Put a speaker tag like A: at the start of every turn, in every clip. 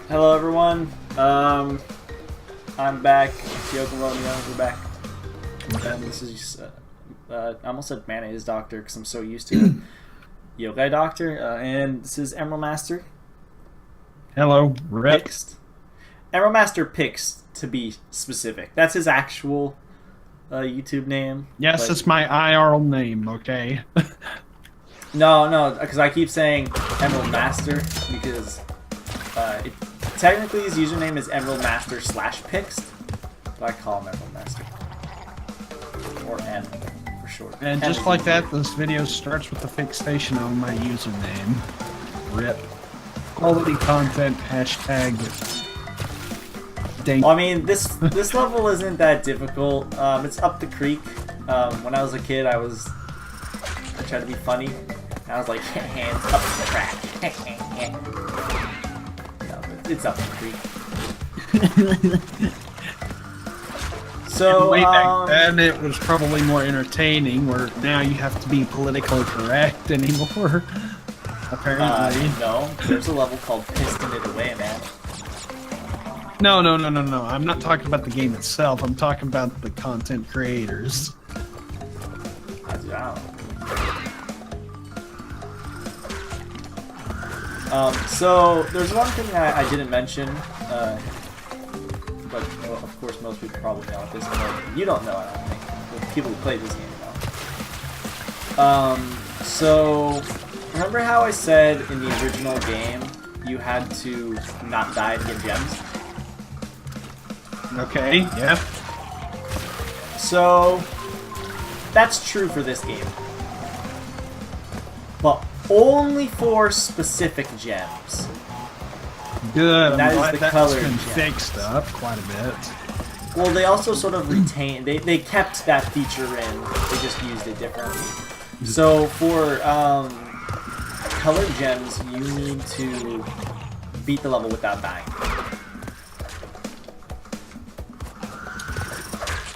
A: Hello everyone. I'm back. Yoke and Romeo, we're back. And this is I almost said mayonnaise doctor because I'm so used to it. Yokai doctor, and this is EmeraldMaster.
B: Hello, Rip.
A: EmeraldMasterPixed, to be specific. That's his actual YouTube name.
B: Yes, it's my IRL name. Okay.
A: No, because I keep saying EmeraldMaster because technically his username is EmeraldMaster/Pixed, but I call him EmeraldMaster. Or M for short.
B: And just like that, this video starts with the fixation on my username. Rip. Quality content, hashtag.
A: Well, I mean, this level isn't that difficult. It's up the creek. When I was a kid, I tried to be funny. And I was like, hands up the crack. No, but it's up the creek. So,
B: way back then, it was probably more entertaining, where now you have to be politically correct anymore. Apparently.
A: No, there's a level called Piston It Away, man.
B: No. I'm not talking about the game itself. I'm talking about the content creators.
A: So there's one thing I didn't mention, but well, of course most people probably know at this point. You don't know, I don't think. The people who play this game know. So remember how I said in the original game you had to not die to get gems?
B: Okay, yeah.
A: So that's true for this game, but only for specific gems.
B: Good.
A: That is the color
B: been
A: gems.
B: fixed up quite a bit.
A: Well, they also sort of retained. They kept that feature in. They just used it differently. So for colored gems, you need to beat the level without dying.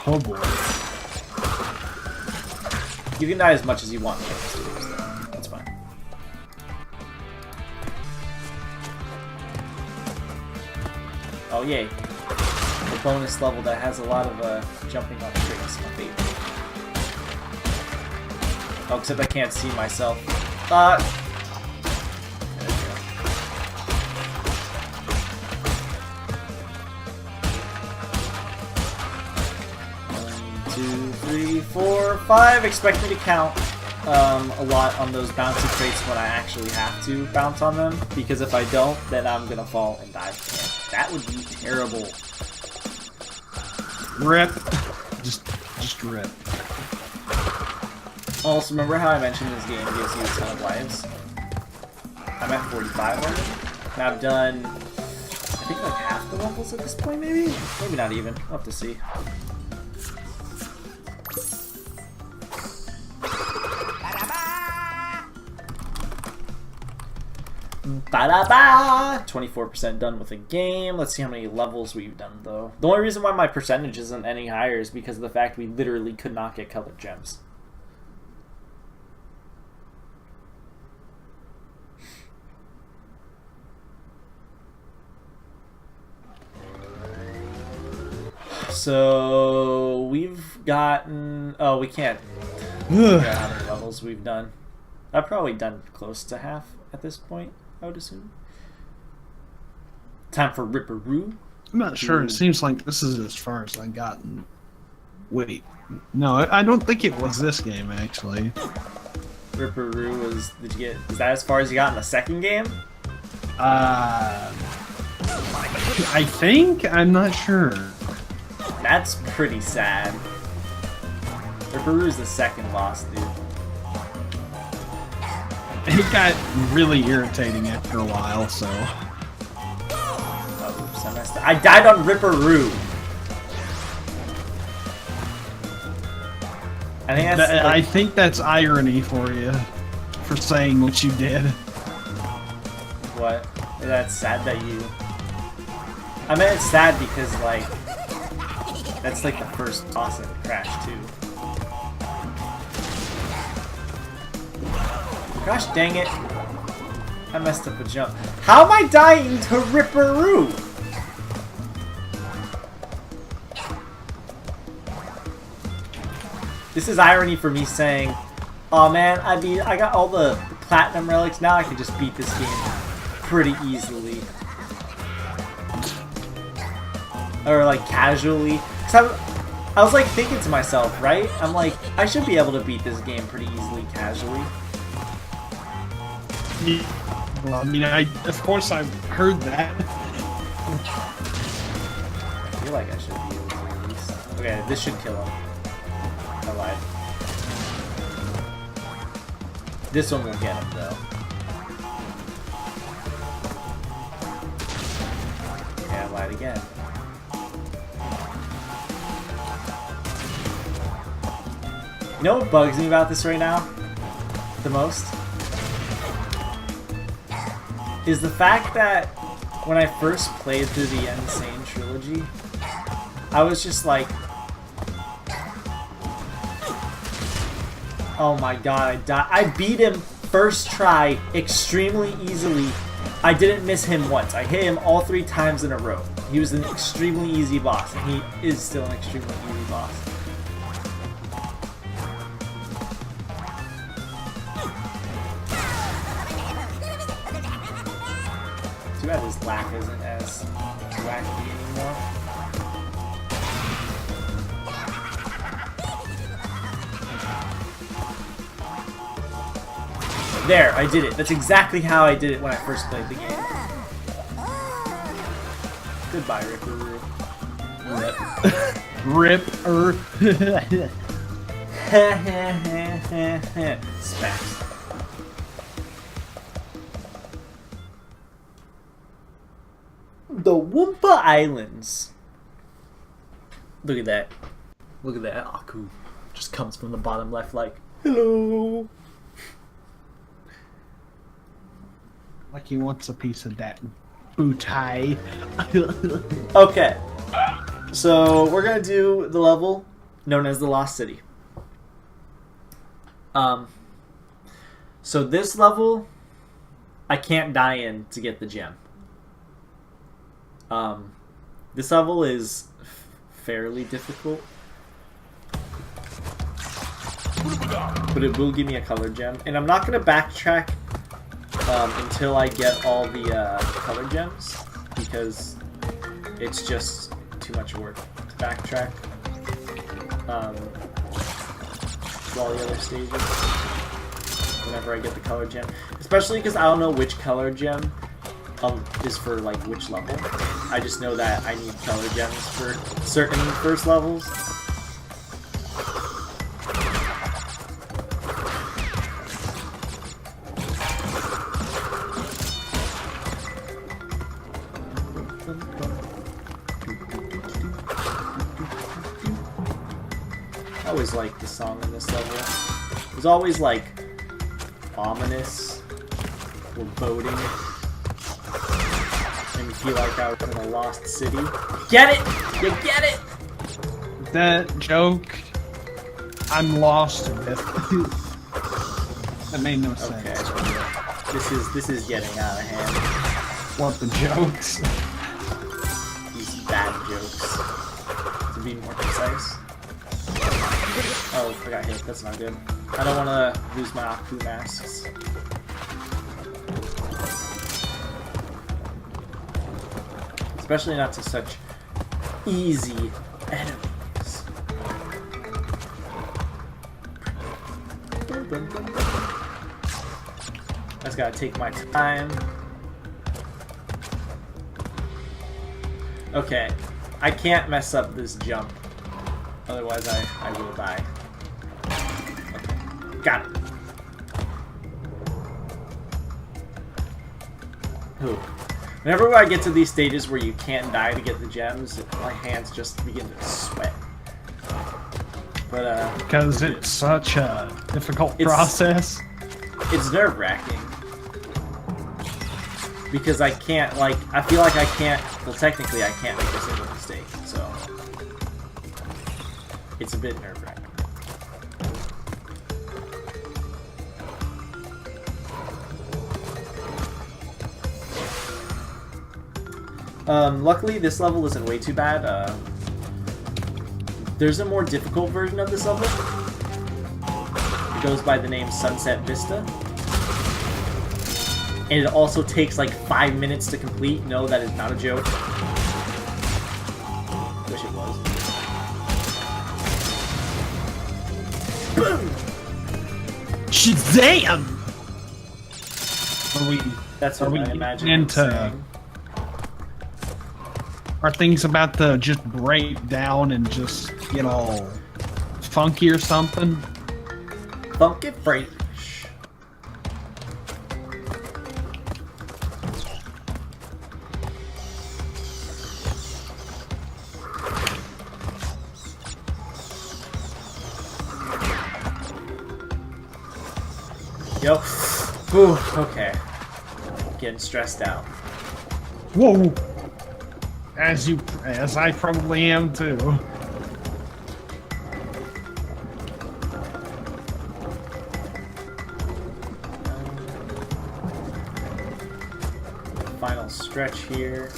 B: Oh boy.
A: You can die as much as you want. That's fine. Oh yay! The bonus level that has a lot of jumping on tricks. My favorite. Oh, except I can't see myself. There we go. 1, 2, 3, 4, 5. Expect me to count a lot on those bouncy crates when I actually have to bounce on them, because if I don't, then I'm gonna fall and die. And that would be terrible.
B: Rip. Just rip.
A: Also, remember how I mentioned this game gives you a ton of lives? I'm at 45 already. And I've done, I think, like half the levels at this point, maybe? Maybe not even. We'll have to see. Ba-da-ba! 24% done with a game. Let's see how many levels we've done, though. The only reason why my percentage isn't any higher is because of the fact we literally could not get colored gems. So we've gotten. Oh, we can't. Figure out how many levels we've done. I've probably done close to half at this point, I would assume. Time for Ripperoo.
B: I'm not sure. It seems like this is as far as I've gotten. Wait. No, I don't think it was this game, actually.
A: Ripperoo was. Did you get. Is that as far as you got in the second game?
B: I think? I'm not sure.
A: That's pretty sad. Ripperoo's the second boss, dude.
B: It got really irritating after a while, so.
A: Oh, oops, I messed up. I died on Ripperoo.
B: I think that's irony for you, for saying what you did.
A: What? That's sad that you. I mean, it's sad because, like, that's like the first boss in Crash 2. Gosh dang it. I messed up a jump. How am I dying to Ripperoo? This is irony for me saying, "Oh man, I got all the platinum relics. Now I can just beat this game pretty easily." Or like casually. 'Cause I was like thinking to myself, right? I'm like, I should be able to beat this game pretty easily casually.
B: Well, I mean, of course I've heard that.
A: I feel like I should be able to at least. Okay, this should kill him. I lied. This one will get him though. Okay, I lied again. You know what bugs me about this right now? The most? Is the fact that when I first played through the Sane Trilogy, I was just like, oh my god, I beat him first try extremely easily. I didn't miss him once. I hit him all 3 times in a row. He was an extremely easy boss, and he is still an extremely easy boss. Too bad his laugh isn't as wacky anymore. There, I did it. That's exactly how I did it when I first played the game. Goodbye, Ripper. Rip. Smacks. The Wumpa Islands. Look at that. Look at that. Aku just comes from the bottom left like, hello.
B: Like he wants a piece of that booty.
A: Okay. So we're gonna do the level known as the Lost City. So this level I can't die in to get the gem. This level is fairly difficult, but it will give me a color gem, and I'm not gonna backtrack until I get all the color gems, because it's just too much work to backtrack to all the other stages whenever I get the color gem, especially because I don't know which color gem is for like which level. I just know that I need color gems for certain first levels. I always liked the song in this level. It was always like ominous, foreboding. Made me feel like I was in a lost city. Get it? You get it?
B: That joke, I'm lost with. That made no sense.
A: Okay. This is getting out of hand.
B: What the jokes?
A: These bad jokes. To be more precise. Oh, I got hit. That's not good. I don't want to lose my Aku masks. Especially not to such easy enemies. I just gotta take my time. Okay, I can't mess up this jump. Otherwise I will die. Okay, got it. Ooh. Whenever I get to these stages where you can't die to get the gems, my hands just begin to sweat. But
B: because it's such a difficult process.
A: It's nerve-wracking. Because I can't, like, I feel like I can't, well technically I can't make a single mistake, so it's a bit nerve-wracking. Luckily, this level isn't way too bad. There's a more difficult version of this level. It goes by the name Sunset Vista. And it also takes like 5 minutes to complete. No, that is not a joke. Wish it was. Boom!
B: Shazam!
A: That's what I imagine
B: into. Are things about to just break down and just get all funky or something?
A: Funky fresh. Yo. Ooh, okay. Getting stressed out.
B: Whoa! As I probably am too.
A: Final stretch here.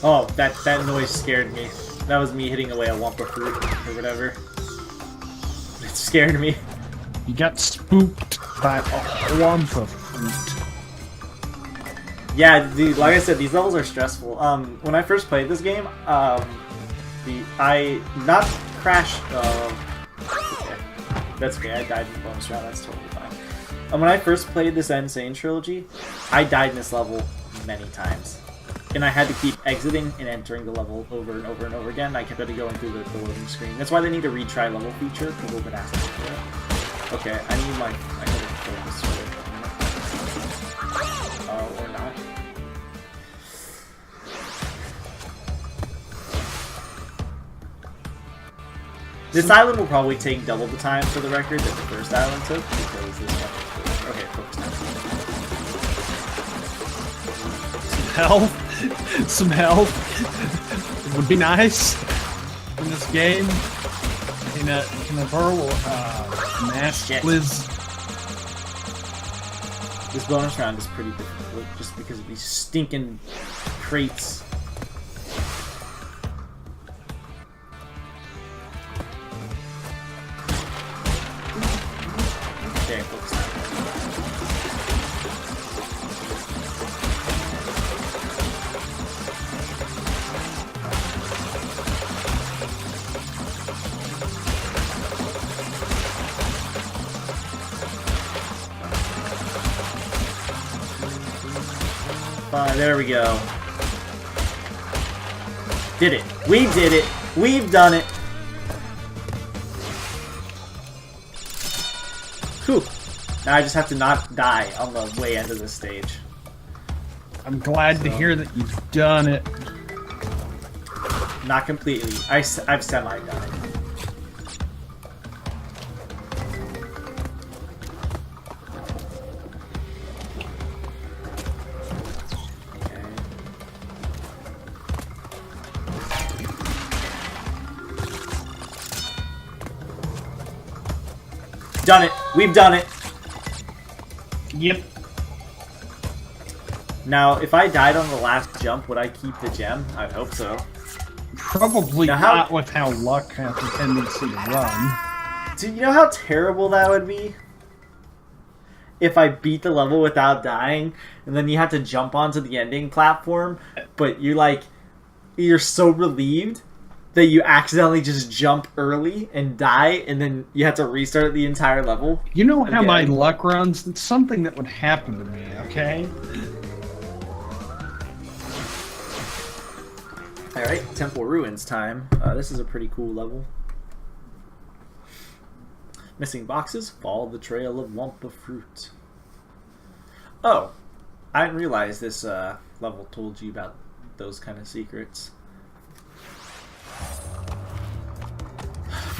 A: Oh, that noise scared me. That was me hitting away a lump of fruit or whatever. It scared me.
B: You got spooked by a lump of fruit.
A: Yeah, dude, like I said, these levels are stressful. When I first played this game, not Crash. Okay. That's okay. I died in the bonus round. That's totally fine. When I first played this Sane Trilogy, I died in this level many times. And I had to keep exiting and entering the level over and over and over again. I kept going through the loading screen. That's why they need a retry level feature. People have been asking for it. Okay, I need my... I gotta kill this sword. Or not. This island will probably take double the time for the record that the first island took, because this one... Okay, focus now.
B: Health? Some health would be nice in this game. In a verbal master Liz.
A: This bonus round is pretty difficult just because of these stinking crates. Okay, focus now. There we go. Did it. We did it. We've done it. Whew. Now I just have to not die on the way into this stage.
B: I'm glad to hear that you've done it.
A: Not completely. I've semi-done it. Done it. We've done it.
B: Yep.
A: Now, if I died on the last jump, would I keep the gem? I hope so.
B: Probably not with how luck has a tendency to run.
A: Do you know how terrible that would be? If I beat the level without dying, and then you have to jump onto the ending platform, but you're so relieved that you accidentally just jump early and die, and then you have to restart the entire level.
B: You know how my luck runs? It's something that would happen to me, okay?
A: Alright, Temple Ruins time. This is a pretty cool level. Missing boxes, follow the trail of lump of fruit. Oh, I didn't realize this level told you about those kind of secrets.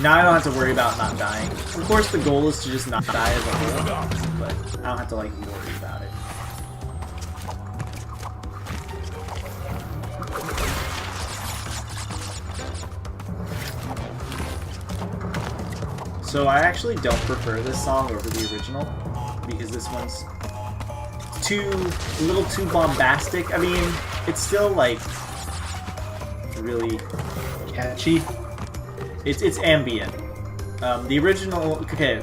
A: Now I don't have to worry about not dying. Of course, the goal is to just not die as a whole, but I don't have to like worry about it. So I actually don't prefer this song over the original because this one's a little too bombastic. I mean, it's still like really
B: Catchy.
A: It's ambient. The original okay.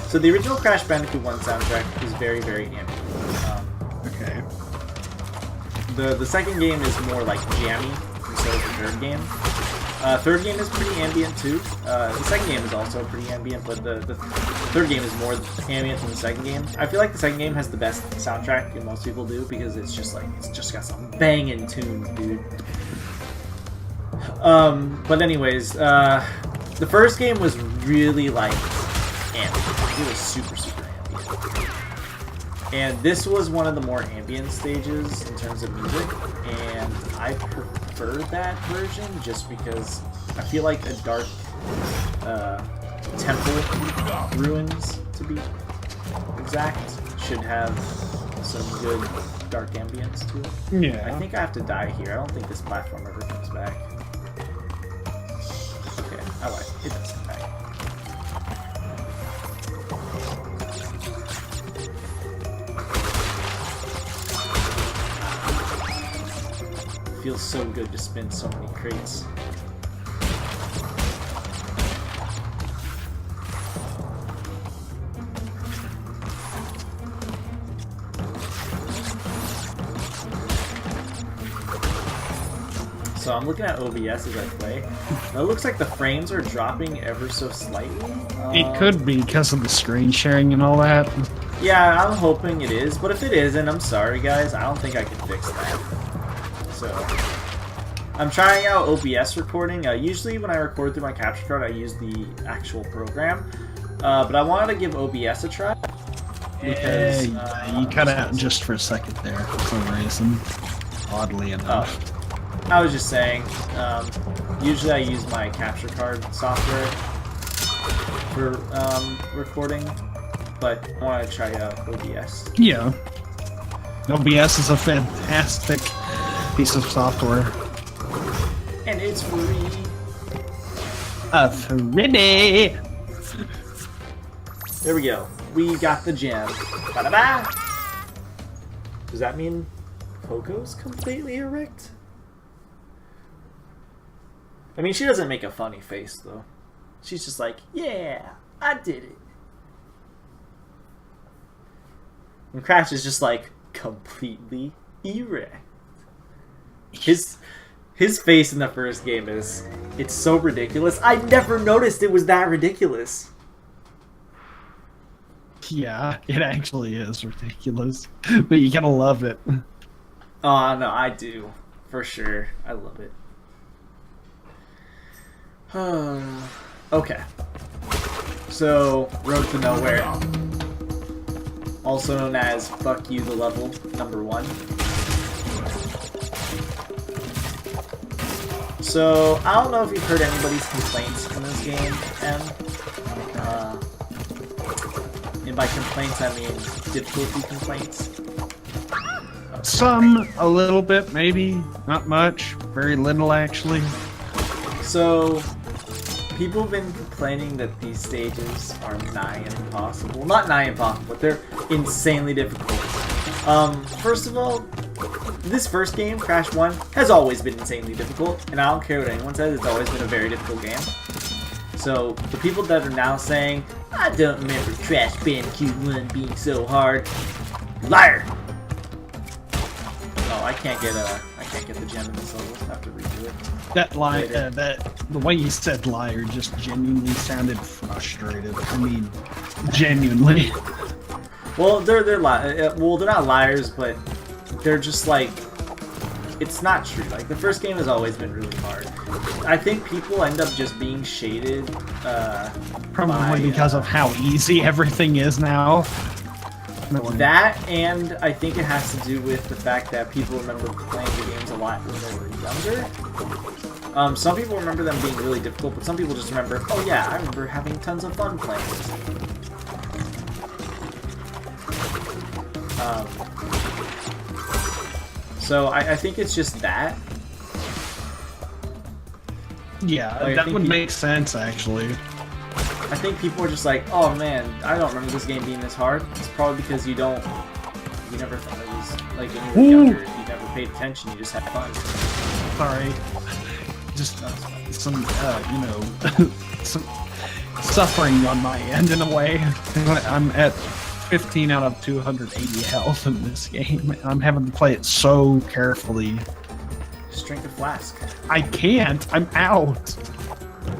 A: So the original Crash Bandicoot 1 soundtrack is very, very ambient.
B: Okay.
A: The second game is more like jammy instead of the third game. Third game is pretty ambient too. The second game is also pretty ambient, but the third game is more ambient than the second game. I feel like the second game has the best soundtrack, and most people do, because it's just got some banging tunes, dude. But anyways, the first game was really like ambient. It was super, super ambient. And this was one of the more ambient stages in terms of music, and I prefer that version just because I feel like a dark temple ruins, to be exact, should have some good dark ambience to it.
B: Yeah.
A: I think I have to die here. I don't think this platform ever comes back. Okay, I like it. It does come back. Feels so good to spin so many crates. So I'm looking at OBS as I play. It looks like the frames are dropping ever so slightly.
B: It could be because of the screen sharing and all that.
A: Yeah, I'm hoping it is, but if it isn't, I'm sorry guys, I don't think I can fix that. So, I'm trying out OBS recording. Usually when I record through my capture card, I use the actual program. But I wanted to give OBS a try. Because,
B: you cut out just for a second there for some reason. Oddly enough.
A: Oh, I was just saying, usually I use my capture card software for recording, but I want to try out OBS.
B: Yeah. OBS is a fantastic piece of software.
A: And it's free.
B: Free.
A: There we go. We got the gem. Ba-da-ba! Does that mean Coco's completely erect? I mean, she doesn't make a funny face, though. She's just like, yeah, I did it. And Crash is just like, completely erect. His face in the first game it's so ridiculous. I never noticed it was that ridiculous.
B: Yeah, it actually is ridiculous. But you gotta love it.
A: Oh, no, I do. For sure. I love it. Okay. So, Road to Nowhere. Also known as Fuck You the Level #1. So, I don't know if you've heard anybody's complaints in this game, and by complaints I mean difficulty complaints.
B: Some, a little bit, maybe. Not much. Very little, actually.
A: So, people have been complaining that these stages are nigh impossible. Not nigh impossible, but they're insanely difficult. First of all, this first game, Crash 1, has always been insanely difficult, and I don't care what anyone says, it's always been a very difficult game. So, the people that are now saying, I don't remember Crash Bandicoot 1 being so hard, liar! Oh, I can't get the gem in this level, I have to redo it.
B: That lie, the way you said liar just genuinely sounded frustrated. I mean, genuinely.
A: Well, they're not liars, but they're just like, it's not true. Like, the first game has always been really hard. I think people end up just being shaded.
B: Probably because of how easy everything is now.
A: That, and I think it has to do with the fact that people remember playing the games a lot when they were younger. Some people remember them being really difficult, but some people just remember, oh yeah, I remember having tons of fun playing this game. So I think it's just that.
B: Yeah, like, that would make sense, actually.
A: I think people are just like, oh man, I don't remember this game being this hard. It's probably because you never thought it was, like, when you were younger, you never paid attention, you just had fun.
B: Sorry. Just some, you know, some suffering on my end in a way. I'm at 15 out of 280 health in this game. I'm having to play it so carefully.
A: Just drink a flask.
B: I can't. I'm out.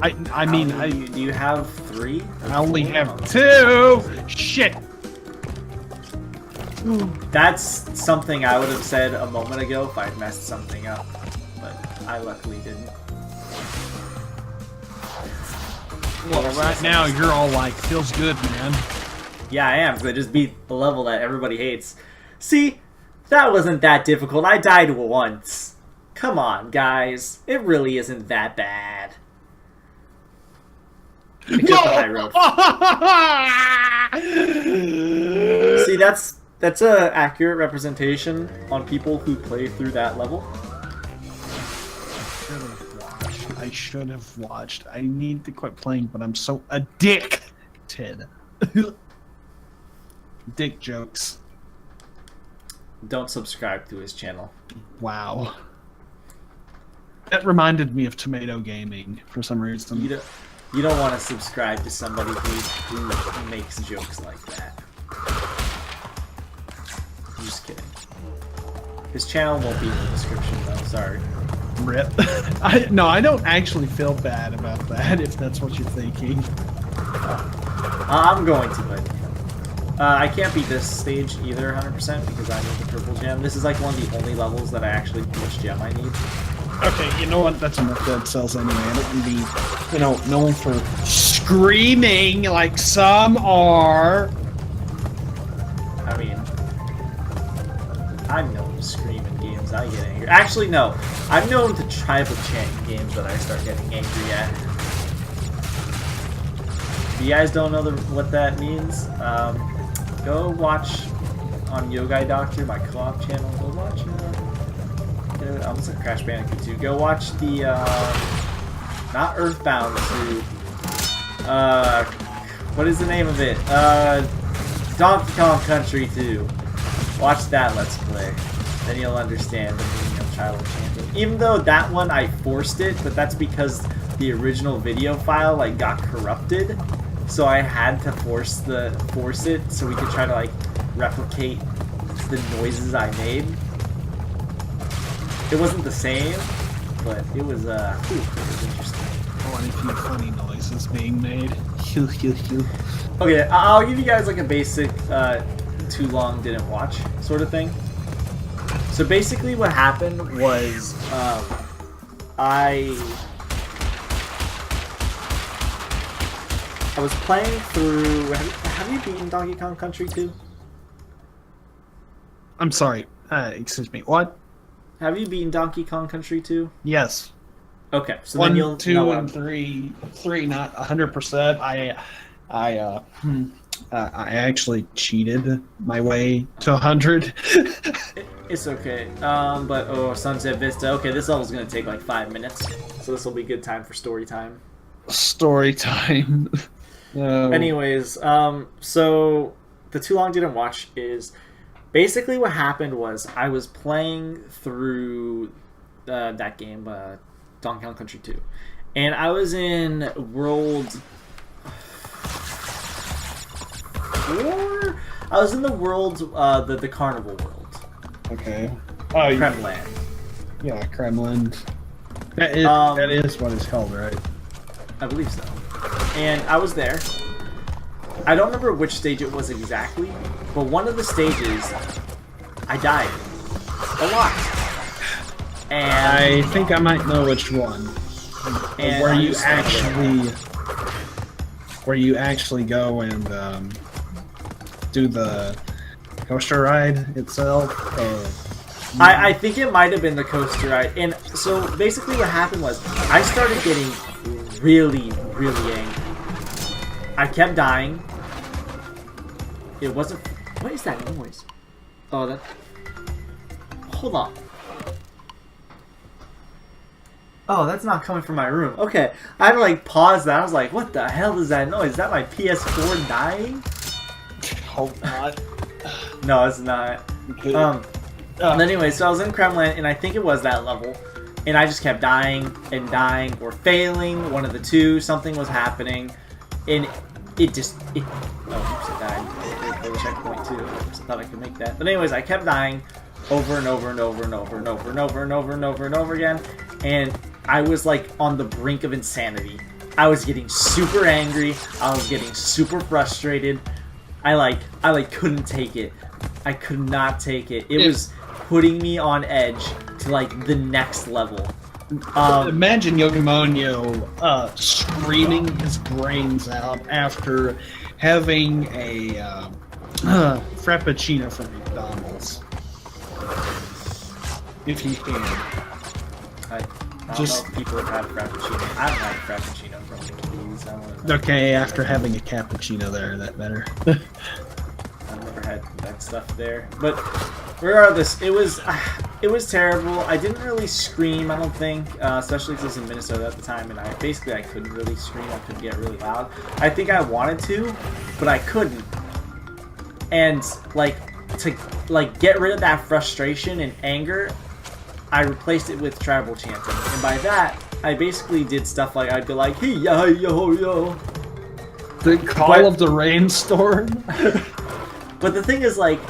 B: I mean,
A: do you have 3?
B: I only have 2. Shit.
A: That's something I would have said a moment ago if I'd messed something up, but I luckily didn't.
B: Well, right now you're all like, feels good, man.
A: Yeah, I am, because I just beat the level that everybody hates. See? That wasn't that difficult. I died once. Come on, guys. It really isn't that bad. Except the high road. See, that's a accurate representation on people who play through that level.
B: I should have watched. I need to quit playing, but I'm so addicted. Dick jokes.
A: Don't subscribe to his channel.
B: Wow. That reminded me of Tomato Gaming for some reason.
A: You don't want to subscribe to somebody who makes jokes like that. I'm just kidding. His channel won't be in the description though, sorry.
B: Rip. No, I don't actually feel bad about that, if that's what you're thinking.
A: I'm going to, but I can't beat this stage either 100% because I need the purple gem. This is like one of the only levels that I actually know which gem I need.
B: Okay, you know what? That's enough dead cells anyway. I don't need, you know, known for screaming like some are.
A: I mean, I'm known to scream in games I get angry. Actually, no. I'm known to tribal chant in games that I start getting angry at. If you guys don't know what that means, go watch on Yogai Doctor, my co-op channel. Go watch, I almost said Crash Bandicoot 2. Go watch the, not Earthbound 2. What is the name of it? Donkey Kong Country 2. Watch that Let's Play. Then you'll understand the meaning of tribal chanting. Even though that one I forced it, but that's because the original video file like got corrupted. So I had to force it so we could try to like replicate the noises I made. It wasn't the same, but it was interesting.
B: Quite a few funny noises being made.
A: Okay, I'll give you guys like a basic too long didn't watch sort of thing. So basically what happened was I was playing through... Have you beaten Donkey Kong Country 2?
B: I'm sorry. Excuse me. What?
A: Have you beaten Donkey Kong Country 2?
B: Yes.
A: Okay, so
B: 1,
A: then you'll
B: 2,
A: know
B: and 3. 3, not 100%. I actually cheated my way to 100.
A: It's okay. But Sunset Vista. Okay, this level's gonna take like 5 minutes, so this will be good time for story time.
B: Story time.
A: Anyways, so the too long didn't watch is basically what happened was I was playing through that game, Donkey Kong Country 2, and I was in World 4. I was in the world, the Carnival world.
B: Okay.
A: Kremlin.
B: Yeah, Kremlin. That is what it's called, right?
A: I believe so. And I was there. I don't remember which stage it was exactly, but one of the stages, I died a lot. And
B: I think I might know which one.
A: And
B: where you actually go and do the coaster ride itself.
A: I think it might have been the coaster ride. And so basically what happened was I started getting really, really angry. I kept dying. It wasn't... What is that noise? Oh, that... Hold on. Oh, that's not coming from my room. Okay, I had to like pause that. I was like, what the hell is that noise? Is that my PS4 dying?
B: Hope not.
A: No, it's not. Anyway, so I was in Kremlin, and I think it was that level, and I just kept dying and dying or failing. One of the two. Something was happening, and it just oh, oops, it died. There was checkpoint too. I thought I could make that, but anyways, I kept dying over and over and over and over and over and over and over and over and over again, and I was like on the brink of insanity. I was getting super angry. I was getting super frustrated. I couldn't take it. I could not take it. It was putting me on edge to like the next level.
B: Imagine Yogimonyo screaming his brains out after having a Frappuccino from McDonald's. If you can.
A: I don't know if people have had Frappuccino. I haven't had a Frappuccino from McDonald's.
B: Okay, after having a cappuccino there, that better.
A: I've never had that stuff there. But regardless, it was terrible. I didn't really scream, I don't think, especially because I was in Minnesota at the time, and I couldn't really scream. I couldn't get really loud. I think I wanted to, but I couldn't. And to get rid of that frustration and anger, I replaced it with tribal chanting, and by that, I basically did stuff like I'd go like, hey yo yo yo.
B: The call of the rainstorm.
A: But the thing is, like,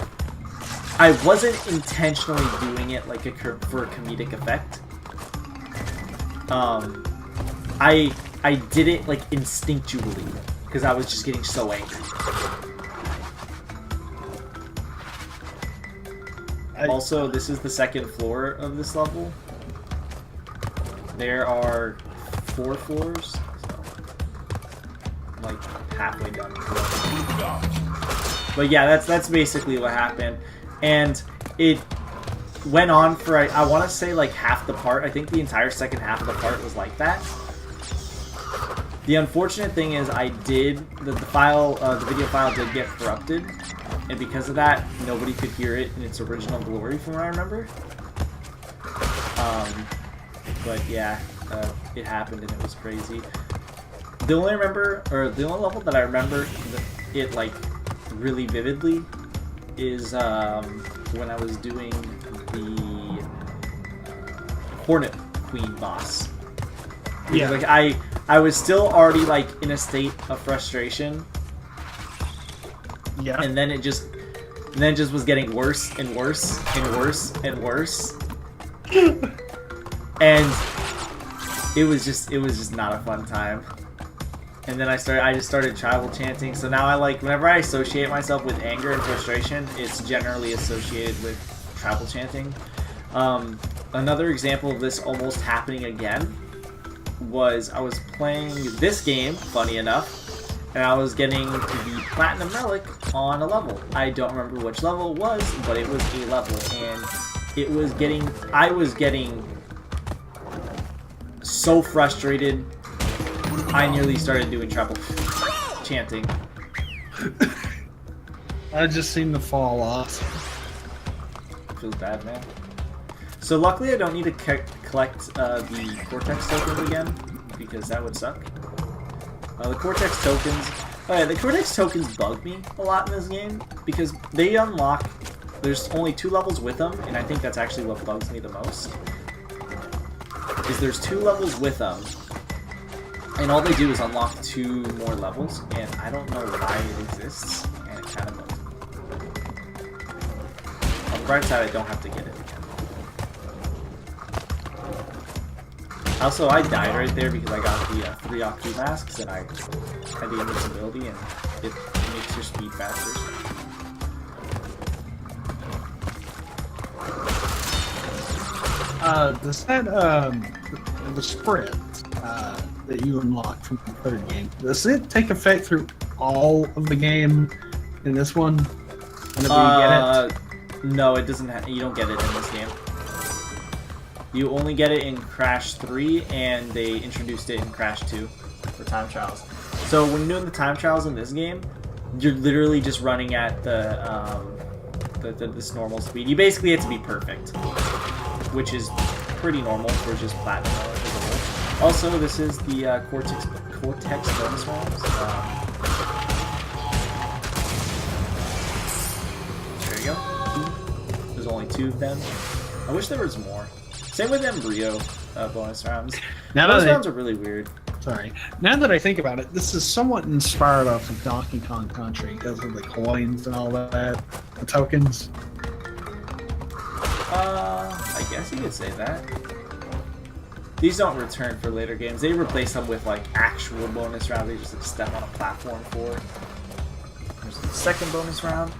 A: I wasn't intentionally doing it like for a comedic effect. I did it like instinctually because I was just getting so angry. Also, this is the second floor of this level. There are 4 floors, so I'm like halfway done. But yeah, that's basically what happened, and it went on for I want to say like half the part. I think the entire second half of the part was like that. The unfortunate thing is, the video file did get corrupted. And because of that, nobody could hear it in its original glory, from what I remember. But yeah, it happened and it was crazy. The only level that I remember it like really vividly is when I was doing the Hornet Queen boss.
B: Yeah,
A: like I was still already like in a state of frustration.
B: Yeah.
A: And then it just was getting worse and worse and worse and worse. And it was just not a fun time. And then I just started tribal chanting. So now whenever I associate myself with anger and frustration, it's generally associated with tribal chanting. Another example of this almost happening again was I was playing this game, funny enough, and I was getting the Platinum Relic on a level. I don't remember which level it was, but it was a level, and I was getting so frustrated, I nearly started doing tribal chanting.
B: I just seemed to fall off.
A: Feels bad, man. So luckily I don't need to collect the Cortex tokens again, because that would suck. The Cortex tokens bug me a lot in this game, because they unlock, there's only 2 levels with them, and I think that's actually what bugs me the most, is there's 2 levels with them, and all they do is unlock 2 more levels, and I don't know why it exists, and it kind of bugs me. On the bright side, I don't have to get it again. Also, I died right there because I got the 3 Octu masks, and I had the invincibility, and it makes your speed faster.
B: Does that, the sprint that you unlock from the 3rd game, does it take effect through all of the game in this one? Whenever you get it?
A: No, it doesn't. You don't get it in this game. You only get it in Crash 3, and they introduced it in Crash 2 for time trials. So when you're doing the time trials in this game, you're literally just running at this normal speed. You basically have to be perfect, which is pretty normal for just Platinum as a whole. Also, this is the Cortex bonus rounds. There you go. There's only 2 of them. I wish there was more. Same with Embryo bonus rounds. Bonus rounds are really weird.
B: Sorry. Now that I think about it, this is somewhat inspired off of Donkey Kong Country because of the coins and all that, the tokens.
A: I guess you could say that. These don't return for later games. They replace them with like actual bonus rounds. They just like, step on a platform for. There's the second bonus round.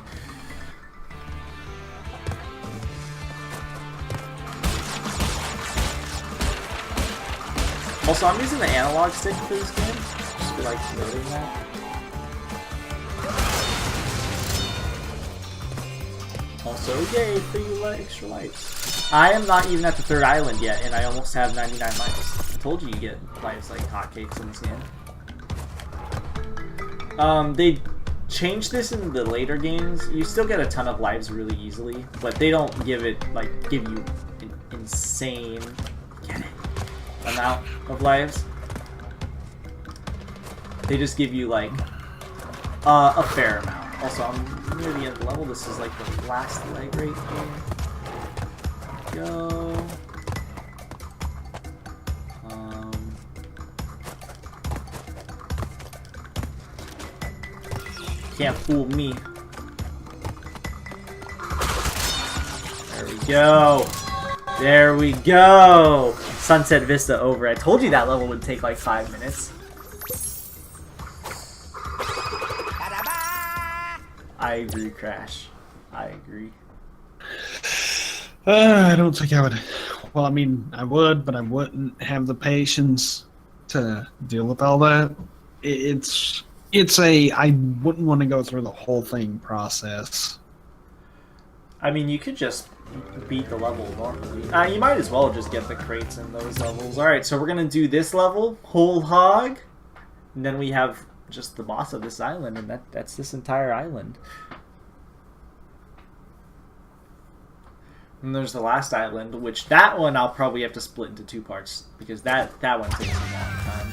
A: Also, I'm using the analog stick for this game. Just be like noting that. Also, yay, free extra lives. I am not even at the 3rd island yet, and I almost have 99 lives. I told you get lives like hotcakes in this game. They changed this in the later games. You still get a ton of lives really easily, but they don't give you an insane amount of lives. They just give you like a fair amount. Also, I'm near the end of the level. This is like the last leg right here. Go. Can't fool me. There we go. There we go. Sunset Vista over. I told you that level would take like 5 minutes. I agree, Crash. I agree.
B: I don't think I would. Well, I mean, I would, but I wouldn't have the patience to deal with all that. It's I wouldn't want to go through the whole thing process.
A: I mean, you could just beat the level normally. You might as well just get the crates in those levels. Alright, so we're going to do this level, whole hog, and then we have just the boss of this island, and that's this entire island. And there's the last island, which that one I'll probably have to split into 2 parts, because that one takes a long time.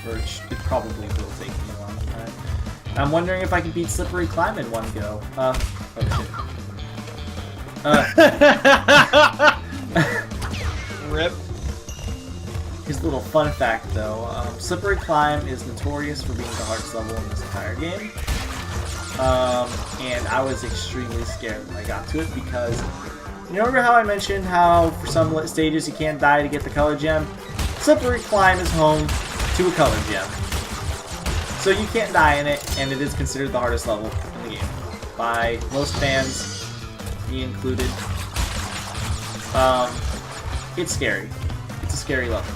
A: Or it probably will take me a long time. I'm wondering if I can beat Slippery Climb in one go. Oh shit.
B: Rip.
A: Here's a little fun fact though. Slippery Climb is notorious for being the hardest level in this entire game. And I was extremely scared when I got to it because you remember how I mentioned how for some stages you can't die to get the color gem? Slippery Climb is home to a color gem. So you can't die in it, and it is considered the hardest level in the game. By most fans, me included. It's scary. It's a scary level.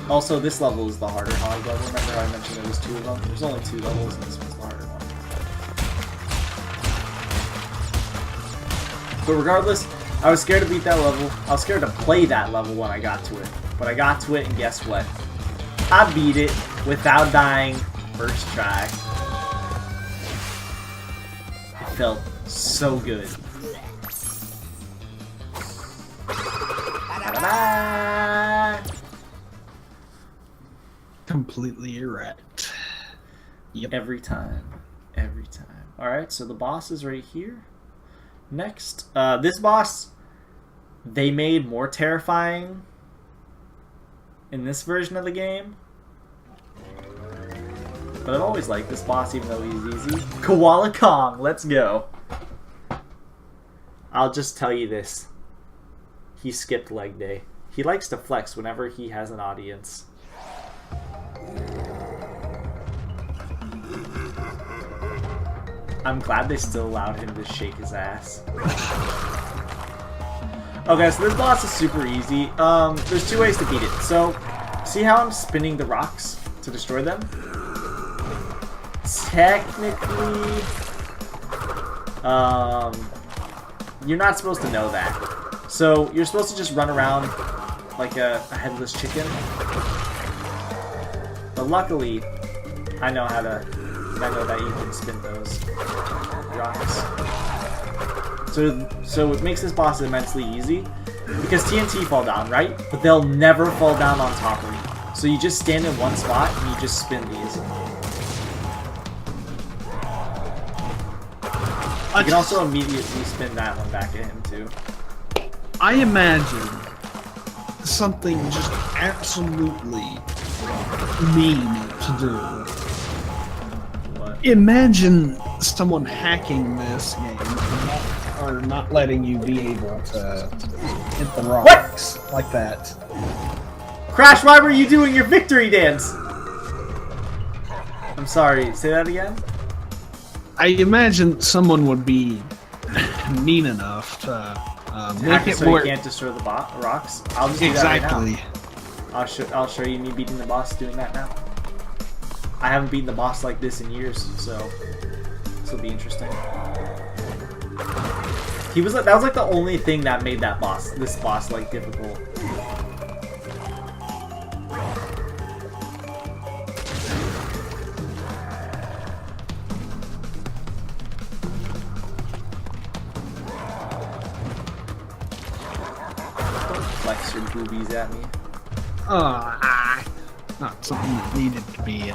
A: Also, this level is the harder hog level. Remember how I mentioned there was 2 of them? There's only 2 levels, and this one's the harder one. But regardless, I was scared to beat that level. I was scared to play that level when I got to it. But I got to it, and guess what? I beat it without dying first try. It felt so good. Ta-da-da!
B: Completely erect. Yep.
A: Every time. Every time. Alright, so the boss is right here. Next. This boss, they made more terrifying in this version of the game. But I've always liked this boss even though he's easy. Koala Kong, let's go. I'll just tell you this. He skipped leg day. He likes to flex whenever he has an audience. I'm glad they still allowed him to shake his ass. Okay, so this boss is super easy. There's 2 ways to beat it. So, see how I'm spinning the rocks to destroy them? Technically, you're not supposed to know that. So, you're supposed to just run around like a headless chicken. But luckily, I know that you can spin those rocks. So it makes this boss immensely easy. Because TNT fall down, right? But they'll never fall down on top of you. So you just stand in one spot and you just spin these. You can also immediately spin that one back at him too.
B: I imagine something just absolutely mean to do.
A: What?
B: Imagine someone hacking this game or not letting you be able to hit the rocks like that.
A: Crash, why were you doing your victory dance? I'm sorry, say that again?
B: I imagine someone would be mean enough to make it
A: so
B: more...
A: you can't destroy the rocks? I'll just do that right
B: Exactly.
A: now. I'll show you me beating the boss doing that now. I haven't beaten the boss like this in years, so this will be interesting. He was like, that was like the only thing that made this boss like difficult. Don't flex your boobies at me.
B: Not something that needed to be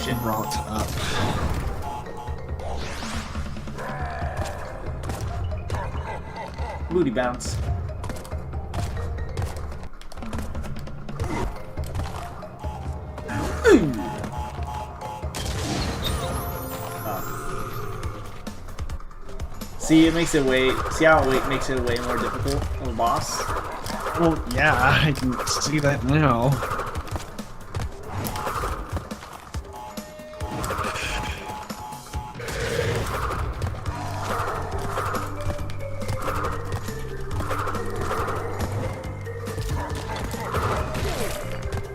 A: Shit.
B: brought up.
A: Booty bounce. Ooh. Oh. See, it makes it way. See how it makes it way more difficult of a boss.
B: Well, yeah, I can see that now.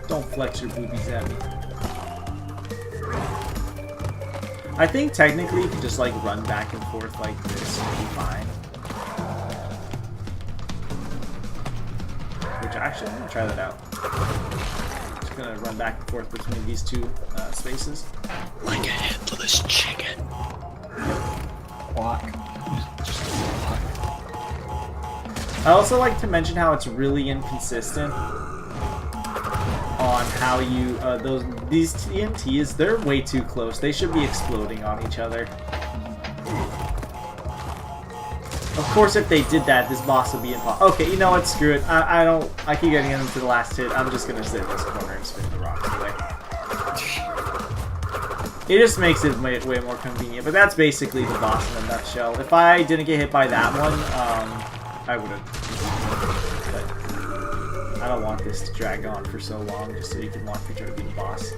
A: Don't flex your boobies at me. I think technically you can just like run back and forth like this and be fine. Which actually, I'm gonna try that out. Just gonna run back and forth between these two spaces.
B: Like a headless chicken. Walk.
A: I also like to mention how it's really inconsistent on how you these TNTs, they're way too close. They should be exploding on each other. Of course, if they did that, this boss would be impossible. Okay, you know what? Screw it. I keep getting into the last hit. I'm just gonna sit in this corner and spin the rocks away. It just makes it way more convenient. But that's basically the boss in a nutshell. If I didn't get hit by that one, I would have. But I don't want this to drag on for so long, just so you can walk and try to beat the boss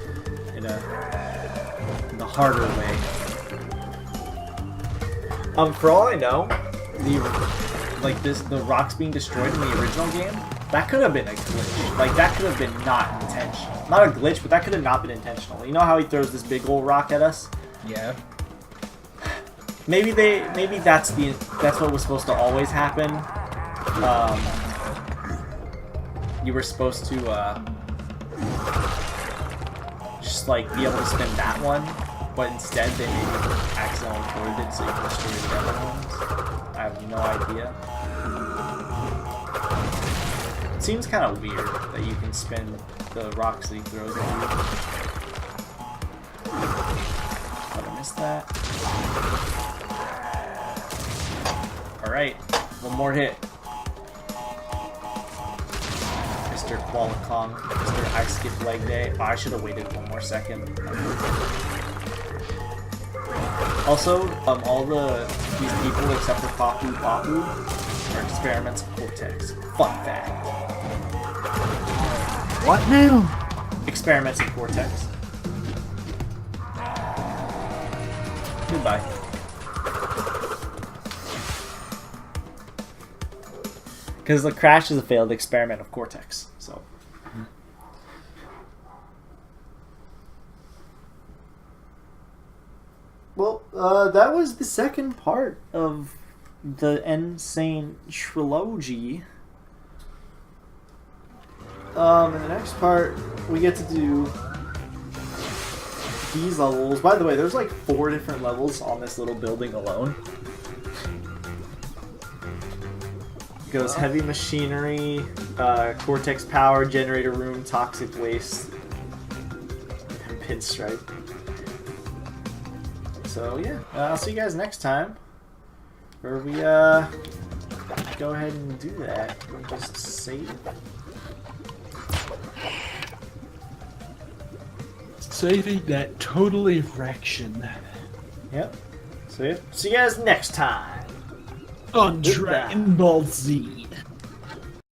A: in the harder way. For all I know, the rocks being destroyed in the original game, that could have been a glitch. Like, that could have been not intentional. Not a glitch, but that could have not been intentional. You know how he throws this big old rock at us?
B: Yeah.
A: Maybe that's what was supposed to always happen. You were supposed to just like be able to spin that one, but instead they maybe accidentally recorded it so you can destroy the other ones. I have no idea. It seems kind of weird that you can spin the rocks that he throws at you. But I missed that. Alright, one more hit. Mr. Qualicon, Mr. I Skip Leg Day. Oh, I should have waited one more second. Also, all these people except for Papu Papu are experiments of Cortex. Fun fact.
B: What now?
A: Experiments of Cortex. Goodbye. Because the Crash is a failed experiment of Cortex, so. Well, that was the second part of the Sane Trilogy. In the next part, we get to do these levels. By the way, there's like 4 different levels on this little building alone. goes heavy machinery, cortex power, generator room, toxic waste, and pinstripe. So yeah, I'll see you guys next time, where we go ahead and do that. We'll just save.
B: Saving that total erection.
A: Yep. So yeah, see you guys next time.
B: On
A: Goodbye.
B: Dragon Ball Z.